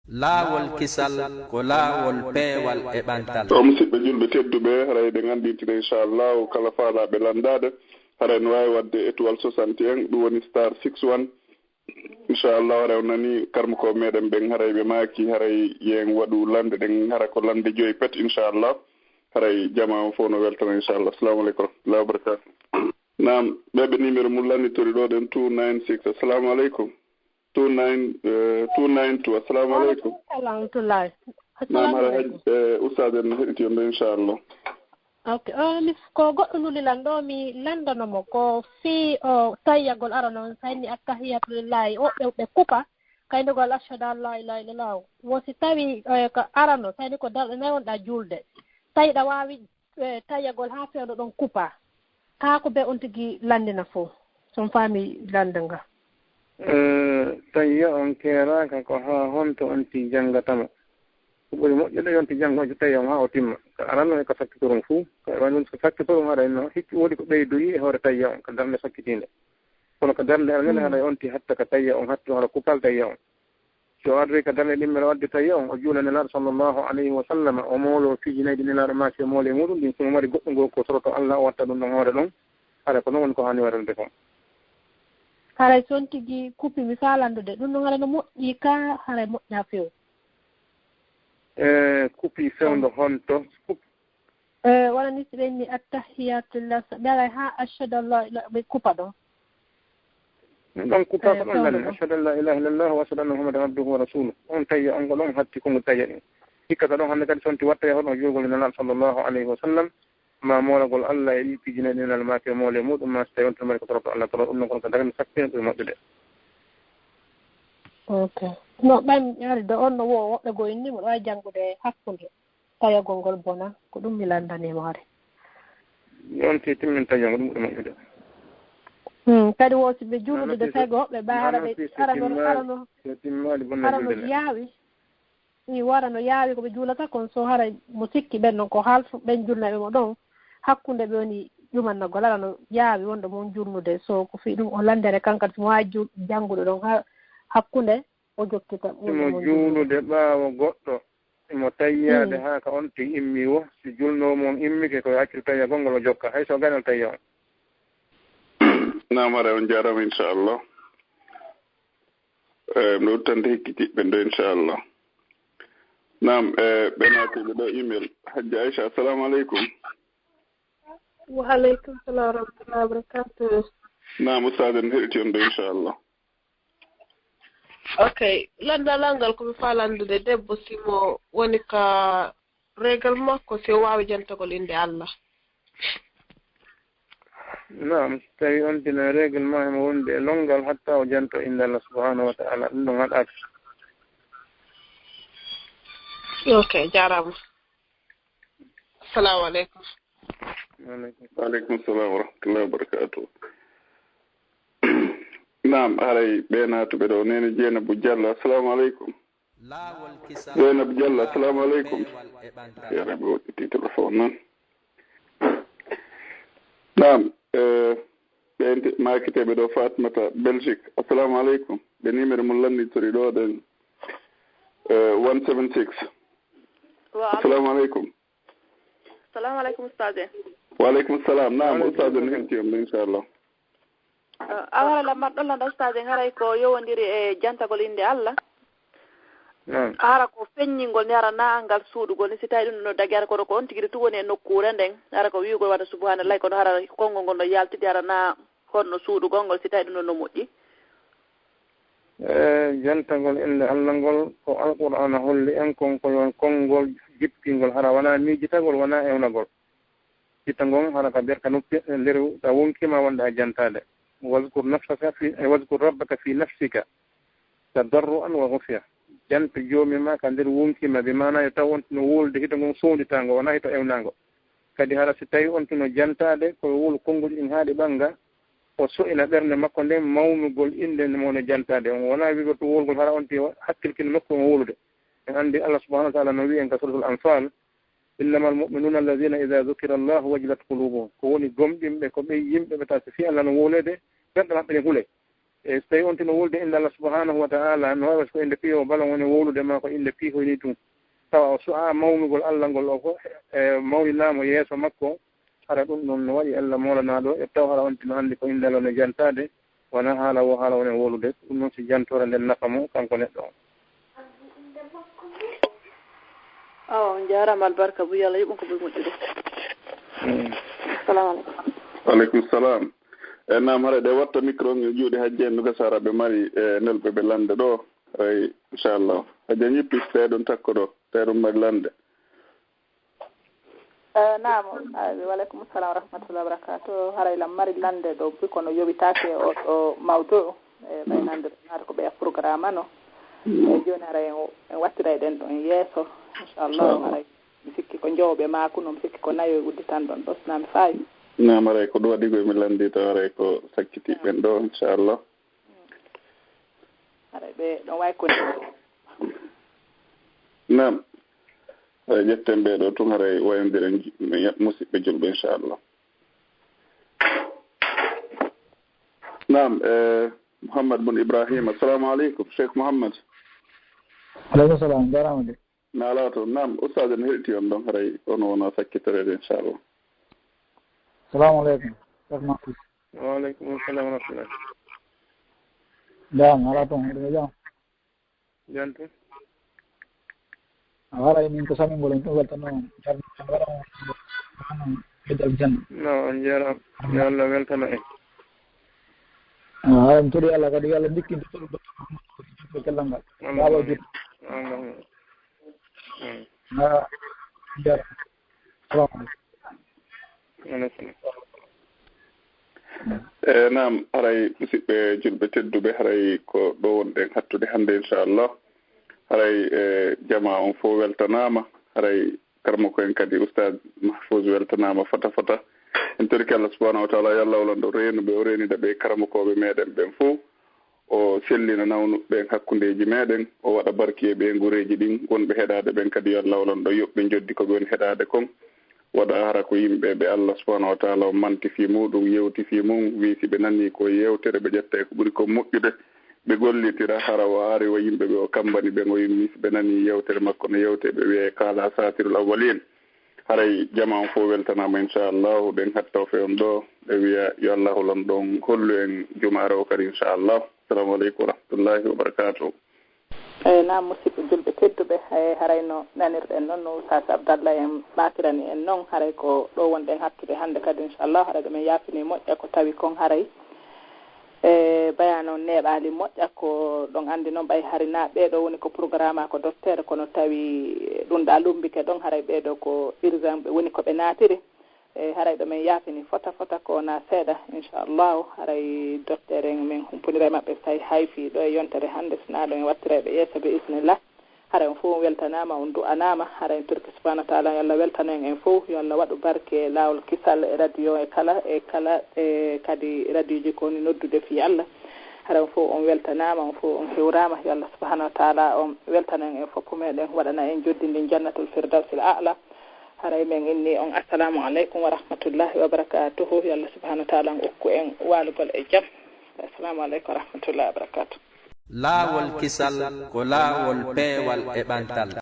laawol kisal ko laawol peewal e ɓantal. o musidɓe julɓe tedduɓe harayde ganditide inchallahu kala faalaɓe landade haray no wawi wadde étoile 61 ɗum woni star 61 inchallahu haray o nani karma ko meɗen ɓen haray ɓe maaki haray yen waɗu lande ɗen hara ko lande joyi pet inchallah haray jama fof no weltana inchallah. Assalamu aleykum warahmatullahi wabarakatuh. Naam ɓeɓe numéro mum lannitori ɗo ɗen 296. assalamu aleykum 292. assalamu aleykum. Alhamdulillah. Naam hara ustad en heɗiti on ɗo inchallah. Ok, mi ko goɗɗo nulilan ɗo mi landanomo ko fi o tayyagol ara noon sayni attahiyatulillahi o ɓe kupa kaynugol ashhadu an la ilaha illallah wosi tawi ko arano sayni ko dalɗo nawonɗa julde tawiɗa wawi tayyagol ha fewno ɗon kupa kako ɓe on tigui landina fo son faami lande nga. Tayya on keraka ko ha honto on ti janggatama ko ɓuri moƴƴude yonti janggojo tawi on ha o timma ko aranno e ko sakkitoron fuu ko waɗi ko sakkitoron haɗa no hikki woodi ko ɓeydoyi e hoore tayya on ko darde sakkitinde kono ko darde alngene haɗa onti hatta ko tayya on hattu haɗa kupal tayya on so ardi ko darde ɗimmere wadde tayya on o juula nelaɗo sallllahu alayhi wa sallam o moolo fijinaydi nelaɗo maaki o moole muɗum ɗin somo waɗi goɗɗo ngol ko soroto Allah o watta ɗum ɗon hoore ɗon haɗa ko noon woni ko hani waɗande kon haray son tigui kuppi mi falandude ɗum ɗon haɗa no moƴƴi ka haray moƴƴa few kuppi fewndo honto wala ni si ɓenni attahiyatullah ɓe aray ha ashhadu an la ilaha ɓe kupa ɗon ɗon kupa ko ɗon lande ashhadu an la ilaha illallah wa ashhadu anna muhammadan abduhu wa rasuluh on tayya on ko ɗon hatti kongo tayya ɗin hikkata ɗon hannde kadi sonti watta hoɗo jurgol nelaɗo sallllahu alayhi wa sallam ma moolagol Allah e ɗi pijinaɗi nenal maake moole muɗum ma so tawi on to mari ko toroko Allah toro ɗum ɗon kono ko darde sakkino ɗum moƴƴude. Ok no ɓaymi ƴaari de on no wo woɓɓe go inni mo ɗo wawi janngude hakkunde tayagol ngol bona ko ɗum mi landanimo hare on ti timmin tayango ɗum ɓuri moƴƴude kadi wosi ɓe juulude de tawi woɓɓe ɓa arano yaawi i warano yaawi koɓe juulata kon so haray mo sikki ɓen noon ko haaltu ɓen julnaɓe mo ɗon hakkunde ɓe woni ƴumannagol arano yaawi wonde mon jurnude so ko fi ɗum o landere kankadi somo wawi janngude ɗon ha hakkunde o jokkita imo juulude ɓaawo goɗɗo imo tayyade ha ka on ti immi wo si julnomo on immike koye accir tayya gongol o jokka hay so ganal tayya on namara on jarama inchallah mi wuttande hekkitiɓɓe ndo inchallah. Naam ɓe naatiɓe ɗo email hajja Aisha. assalamu aleykum. wa aleykum salam wa rahmatullahi wa barakatuh. Naam ustad en heɗiti on ɗo inchallah. Ok landalal ngal komi falandude debbo simo woni ka régal makko si o wawi jantagol inde Allah. Naam tawi on tina régal ma emo wonde e longal hatta o janto inde Allah subhanahu wa ta'ala ɗum ɗon haɗaka. Ok jarama. Assalamu aleykum. Waaleykum salam wa rahmatullahi wa barakatuh. Naam haray ɓe naatuɓe ɗo nene Jeynabou Diallo. assalamu aleykum. Jeynabou Diallo assalamu aleykum. yaraɓe woɗɗiti téléphone noon. Naam ɓe makiteɓe ɗo Fatmata Belgique. assalamu aleykum. ɓe numéro mum lannitori ɗo ɗen 176. assalamu aleykum. assalamu aleykum ustade. waaleykum salam. Naam ustade no hetti on inchallah. awara lamar ɗon landa ustade haray ko yowodiri e jantagol inde Allah ara ko feññingol ni ara naangal suuɗugol ni si tawi ɗum no dagi ara koɗo ko on tigiri tu woni e nokkure nden ara ko wiwgol waɗa subhanallahi kono hara konngol ngol no yaltidi ara na honno suuɗugol ngol si tawi ɗum no moƴƴi. jantagol inde Allah ngol ko alqur'ana holli en kon koyon konngol jippingol hara wona miijitagol wona ewnagol jittangol hara ka ɓerka noppi nder ta wonkima wonde ha jantade waskur nafsaka waskur rabbaka fi nafsika tadarruan wa khufya janta joomi ma ka nder wonkima ɓe mana yo taw on tino wolde hito ngon sownditango wona hito ewnago kadi hara si tawi on tino jantade koye wolu konngol ɗin haaɗi ɓanga o so'ina ɓernde makko nden mawnugol inde mono jantade on wona wigo to wolgol hara on ti hakkilkino nokku on wolude en andi Allah subhanahu wa ta'ala no wi en ka suratul anfal innama almu'minuna alladhina idha dhukira Allah wajilat qulubuhum ko woni gomɗinɓe ko ɓe yimɓe ɓe ta so fi Allah no wolede ɓerɗe maɓɓe ne huule e so tawi on tino wolde inde Allah subhanahu wa ta'ala no wawi ko inde piyo bala woni wolude ma ko inde piihoyni tum tawa so a mawnugol Allah ngol o ko e mawninama yeeso makko hara ɗum ɗon no waɗi Allah molanaɗo e taw hara on tino anndi ko inde Allah no jantade wona haala wo haala woni wolude ɗum noon si jantore nden nafa mo kanko neɗɗo o jarama albarka bu yalla yuɓum ko ɓe moƴƴude assalamu aleykum aleykum salam e nam haɗa ɗe watta micro nge juuɗe hajji en nuka sara ɓe mari e nelɓe ɓe lande ɗo ay inchallah hajji a ñippis teɗum takko ɗo teɗum mari lande naam waleykum salam wa rahmatullah wa barakatuh haray lam mari lande ɗo bi kono yoɓitake o ɗo mawdo e ɓaynande naata ko ɓeya programme ano e joni haray en wattira e ɗen ɗon yeeso inchallah haray mi sikki ko jowɓe makuno mi sikki ko nayo e udditan ɗon ɗo sinami fayi nam aray ko ɗum waɗi koye mi landi taw aray ko sakkitiɓen ɗo inchallah haray ɓe ɗon way koni nam haray ƴetten ɓeɗo tun haray wayodiren musidɓe julɓe inchallah nam Mouhammad bun Ibrahima assalamu aleykum Cheikh Mouhammad aleykum salam jarama de naala to nam ustade ne heɗiti on ɗon haray on wona sakkitorede inchallah assalamu aleykum Cheikh Mahfouz waaleykum salam wa rahmatullah jam ala toon eɗene jam jantu a waray min ko samingol en ɗum weltano ceerno waɗa ɓeddal janna no on jarama yo Allah weltano en mi toɗi Allah kadi yo Allah ndikkinde toɗo docteur kellal ngal wawa juɗ jara salamu aleykum nam haray musidɓe julɓe tedduɓe haray ko ɗo wonɗen hattude hannde inchallah haray jama on fof weltanama haray karmo ko en kadi oustad Mahfouz weltanama fota fota en toriki Allah subahanahu wa taala yo Allah walando reenuɓe o reenida ɓe karamokoɓe meɗen ɓen fof o sellina nawnuɓe hakkundeji meɗen o waɗa barki e ɓe gureji ɗin wonɓe heɗade ɓen kadi yo Allah walando yoɓɓe joddi koɓe woni heɗade kon waɗa hara ko yimɓe ɓe Allah subahanahu wa taala o manti fi muɗum yewti fi mum wi si ɓe nanni ko yewtere ɓe ƴetta ko ɓuuri ko moƴƴude ɓe gollitira hara o ari o yimɓe ɓe o kambani ɓe o yimmi si ɓe nani yewtere makko no yewte ɓe wiye kala satirul awwalin haray jama on fof weltanama inchallahu ɗen hattaw fe on ɗo ɓe wiya yo Allah holon ɗon hollu en jumare o kadi inchallah assalamu aleykum wa rahmatullahi wa barakatuh eyi nam musidɓe julɓe tedduɓe haray no nanirɗen noon no sasa Abdallah en ɓakirani en noon haray ko ɗo wonɗen hattude hannde kadi inchallah haray ɗumen yaafini moƴƴa ko tawi kon haray e bayano neeɓali moƴƴa ko ɗon andi noon ɓay hari na ɓeɗo woni ko programme ko docteur kono tawi ɗum ɗa lumbike ɗon haray ɓeɗo ko urgent ɓe woni koɓe naatiri e haray ɗo men yaafini fota ko na seeɗa inchallahu haray docteur en min humponira maɓɓe tawi hayfi ɗo e yontere hannde sina ɗo en wattira ɓe yeesa be isnillah haray on fof weltanama on du'anama haray turki subahanahu wa taala yo Allah weltano en fof yo Allah waɗu barke lawol kisal e radio e kala e kadi radio ji koni noddude fi Allah haray on fof on weltanama on fof on hewrama yo Allah subahanahu wa taala on weltano en foppu meɗen waɗana en joddindi jannatul firdausil a'la haray men inni on assalamu aleykum wa rahmatullahi wa barakatuhu yo Allah subahanahu wa taala on okku en walugol e jaam assalamu aleykum wa rahmatullahi wa barakatuh laawol kisal ko laawol peewal e ɓantal